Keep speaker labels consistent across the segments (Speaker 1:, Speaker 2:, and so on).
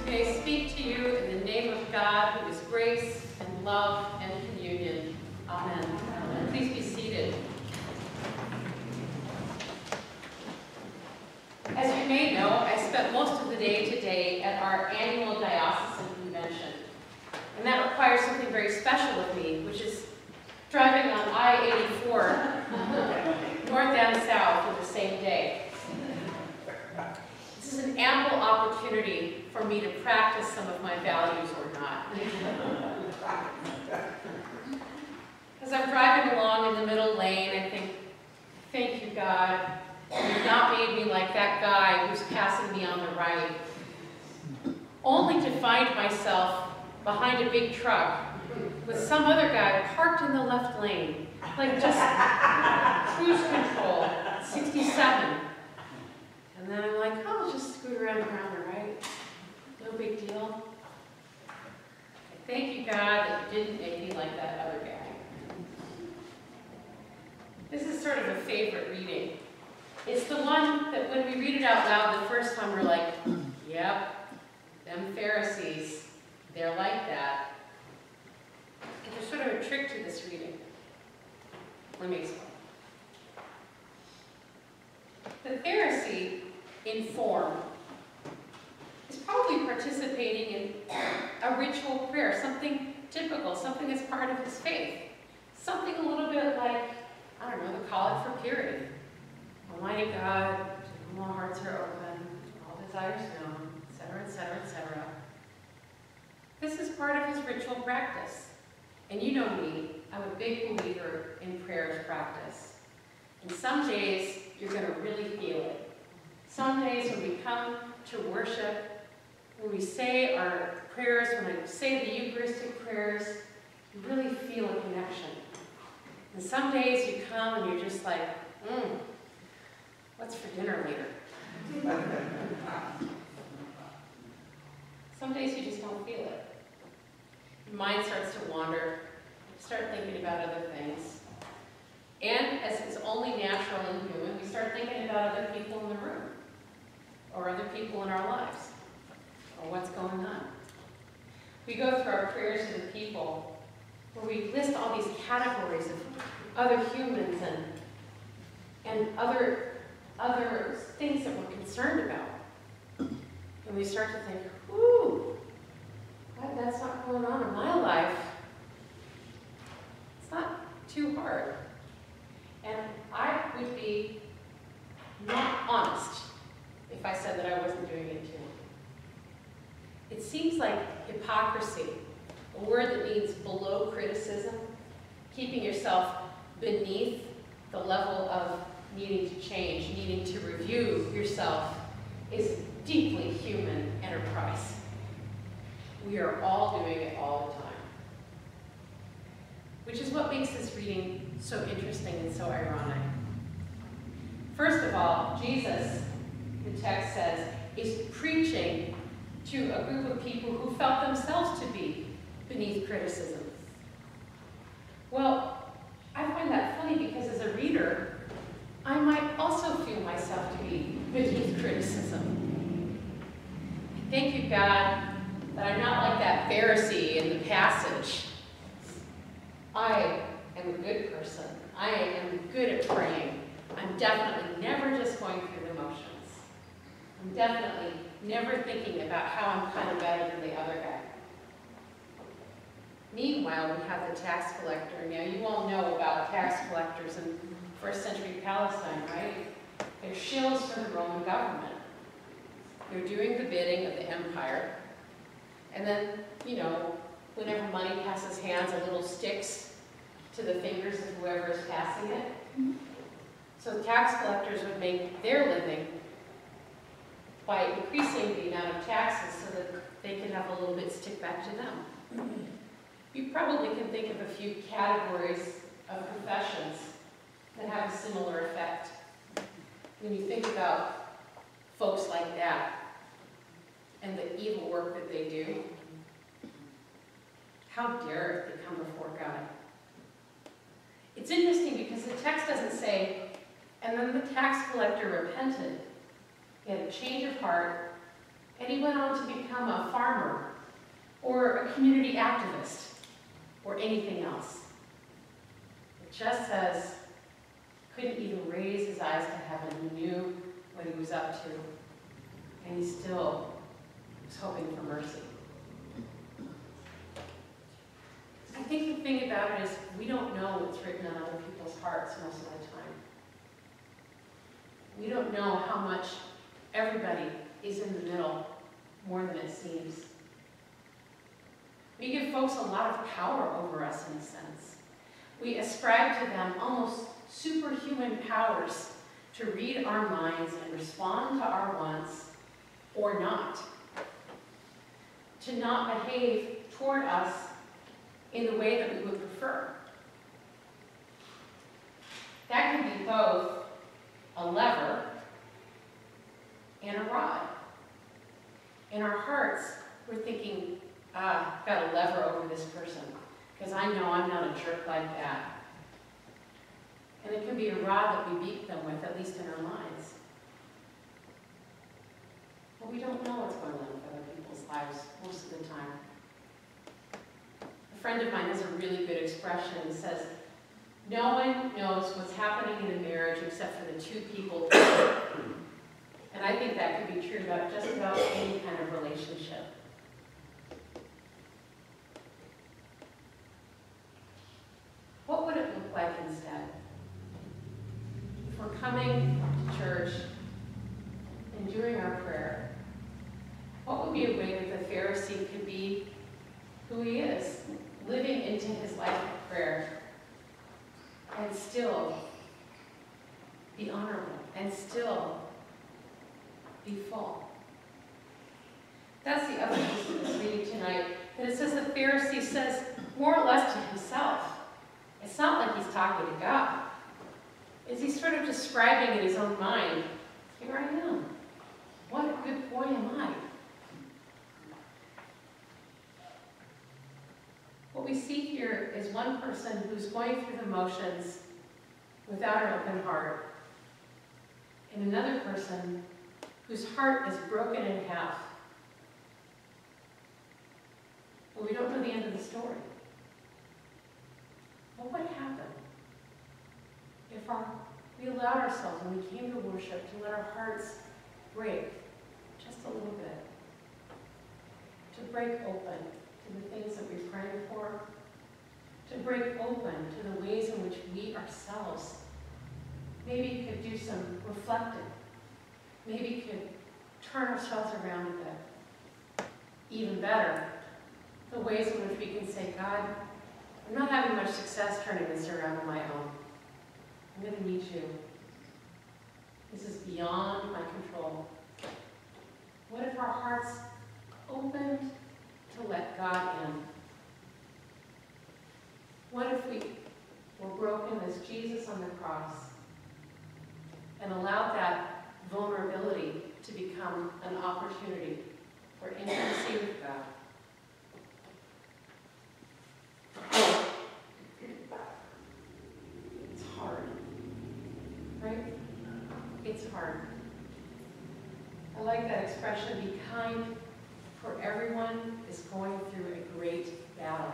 Speaker 1: May I speak to you in the name of God, who is grace and love and communion. Amen. Please be seated. As you may know, I spent most of the day today at our annual diocesan convention. And that requires something very special of me, which is driving on I-84 north and south for the same day. This is an ample opportunity for me to practice some of my values or not. As I'm driving along in the middle lane, I think, thank you, God. You've not made me like that guy who's passing me on the right. Only to find myself behind a big truck with some other guy parked in the left lane, like just cruise control, 67. And then I'm like, oh, I'll just scoot around the right. No big deal. Thank you, God, that you didn't make me like that other guy. This is sort of a favorite reading. It's the one that when we read it out loud the first time, we're like, yep, them Pharisees, they're like that. And there's sort of a trick to this reading. Let me explain. The Pharisee, in form, is probably participating in a ritual prayer, something typical, something that's part of his faith. Something a little bit like, I don't know, the call for purity. Almighty God, to whom all hearts are open, all desires known, etc., etc., etc. This is part of his ritual practice. And you know me, I'm a big believer in prayer as practice. And some days, you're going to really feel it. Some days when we come to worship, when we say our prayers, when I say the Eucharistic prayers, you really feel a connection. And some days you come and you're just like, what's for dinner later? Some days you just don't feel it. Your mind starts to wander. You start thinking about other things. And as is only natural and human, we start thinking about other people in the room, or other people in our lives, or what's going on. We go through our prayers to the people, where we list all these categories of other humans and other things that we're concerned about. And we start to think, ooh, that's not going on in my life. It's not too hard. And I would be not honest if I said that I wasn't doing it too. It seems like hypocrisy, a word that means below criticism, keeping yourself beneath the level of needing to change, needing to review yourself, is deeply human enterprise. We are all doing it all the time. Which is what makes this reading so interesting and so ironic. First of all, Jesus, the text says, is preaching to a group of people who felt themselves to be beneath criticism. Well, I find that funny because as a reader, I might also feel myself to be beneath criticism. Thank you, God, that I'm not like that Pharisee in the passage. I am a good person. I am good at praying. I'm definitely never just going through the motions. I'm definitely never thinking about how I'm kind of better than the other guy. Meanwhile, we have the tax collector. Now, you all know about tax collectors in first century Palestine, right? They're shills for the Roman government. They're doing the bidding of the empire. And then, you know, whenever money passes hands, a little sticks to the fingers of whoever is passing it. So tax collectors would make their living by increasing the amount of taxes so that they could have a little bit stick back to them. You probably can think of a few categories of professions that have a similar effect. When you think about folks like that and the evil work that they do, how dare they come before God? It's interesting because the text doesn't say, and then the tax collector repented. He had a change of heart, And he went on to become a farmer or a community activist or anything else. It just says, couldn't even raise his eyes to heaven. He knew what he was up to, and he still was hoping for mercy. I think the thing about it is we don't know what's written on other people's hearts most of the time. We don't know how much everybody is in the middle more than it seems. We give folks a lot of power over us in a sense. We ascribe to them almost superhuman powers to read our minds and respond to our wants or not. To not behave toward us in the way that we would prefer. That can be both a lever and a rod. In our hearts, we're thinking, I've got a lever over this person, because I know I'm not a jerk like that. And it can be a rod that we beat them with, at least in our minds. But we don't know what's going on with other people's lives most of the time. A friend of mine has a really good expression. He says, no one knows what's happening in a marriage except for the two people together. And I think that could be true about just about any kind of relationship. What would it look like instead? If we're coming to church and doing our prayer, what would be a way that the Pharisee could be who he is, living into his life of prayer, and still be honorable, and still be full? That's the other piece of this reading tonight, that it says the Pharisee says more or less to himself. It's not like he's talking to God. Is he sort of describing in his own mind, here I am. What a good boy am I. What we see here is one person who's going through the motions without an open heart, and another person whose heart is broken in half. But we don't know the end of the story. What would happen if we allowed ourselves, when we came to worship, to let our hearts break just a little bit? To break open to the things that we're praying for, to break open to the ways in which we ourselves maybe could do some reflecting, maybe could turn ourselves around a bit. Even better, the ways in which we can say, God, I'm not having much success turning this around on my own. I'm going to need you. This is beyond my control. What if our hearts opened to let God in? What if we were broken as Jesus on the cross and allowed that vulnerability to become an opportunity for intimacy with God? It's hard, right? It's hard. I like that expression, be kind, for everyone is going through a great battle.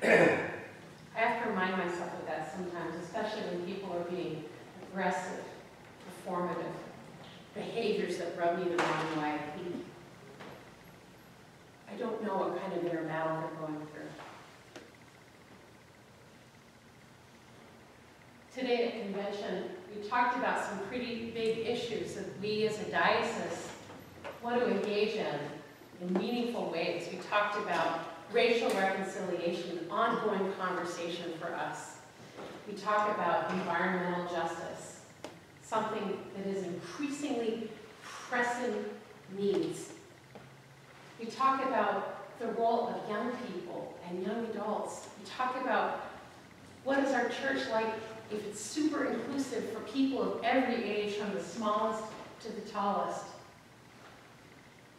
Speaker 1: I have to remind myself of that sometimes, especially when people are being aggressive, performative, behaviors that rub me the wrong way. I don't know what kind of inner battle they're going through. Today at convention, we talked about some pretty big issues that we as a diocese want to engage in meaningful ways. We talked about racial reconciliation, an ongoing conversation for us. We talk about environmental justice, something that is increasingly pressing needs. We talk about the role of young people and young adults. We talk about what is our church like if it's super inclusive for people of every age, from the smallest to the tallest.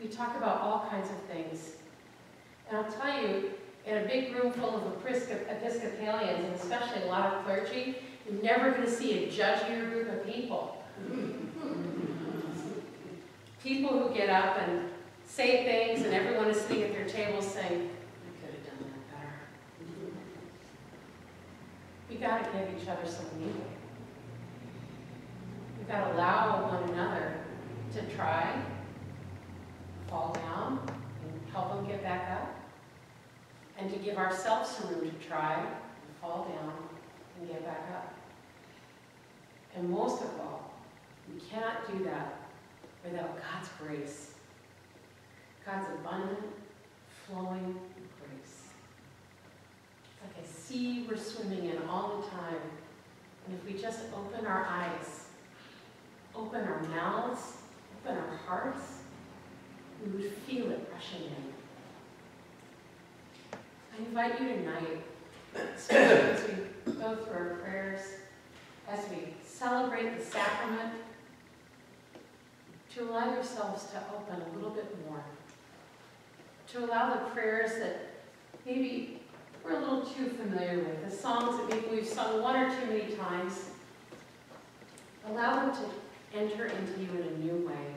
Speaker 1: We talk about all kinds of things. And I'll tell you, in a big room full of Episcopalians, and especially a lot of clergy, you're never going to see a judgier group of people. People who get up and say things and everyone is sitting at their tables saying, I could have done that better. We got to give each other some leeway. We've got to allow one another to try, fall down, and help them get back up. And to give ourselves some room to try, and fall down, and get back up. And most of all, we cannot do that without God's grace. God's abundant, flowing grace. It's like a sea we're swimming in all the time. And if we just open our eyes, open our mouths, open our hearts, we would feel it rushing in. I invite you tonight, especially as we go through our prayers, as we celebrate the sacrament, to allow yourselves to open a little bit more. To allow the prayers that maybe we're a little too familiar with, the songs that maybe we've sung one or too many times, allow them to enter into you in a new way.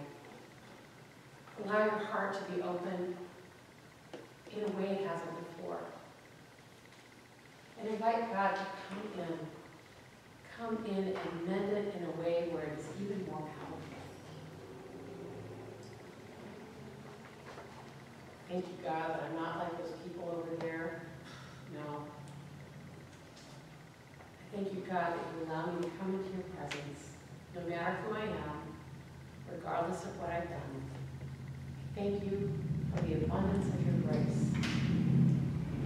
Speaker 1: Allow your heart to be open in a way it hasn't before. And invite God to come in and mend it in a way where it's even more powerful. Thank you, God, that I'm not like those people over there. No. I thank you, God, that you allow me to come into your presence, no matter who I am, regardless of what I've done. Thank you for the abundance of your grace.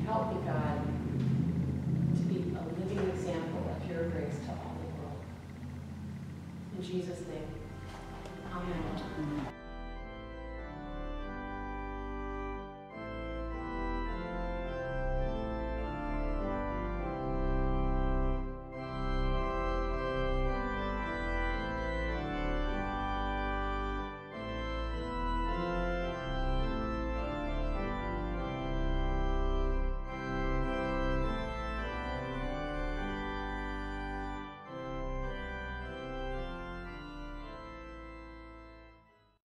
Speaker 1: Help me, God, to be a living example of your grace to all the world. In Jesus' name, amen.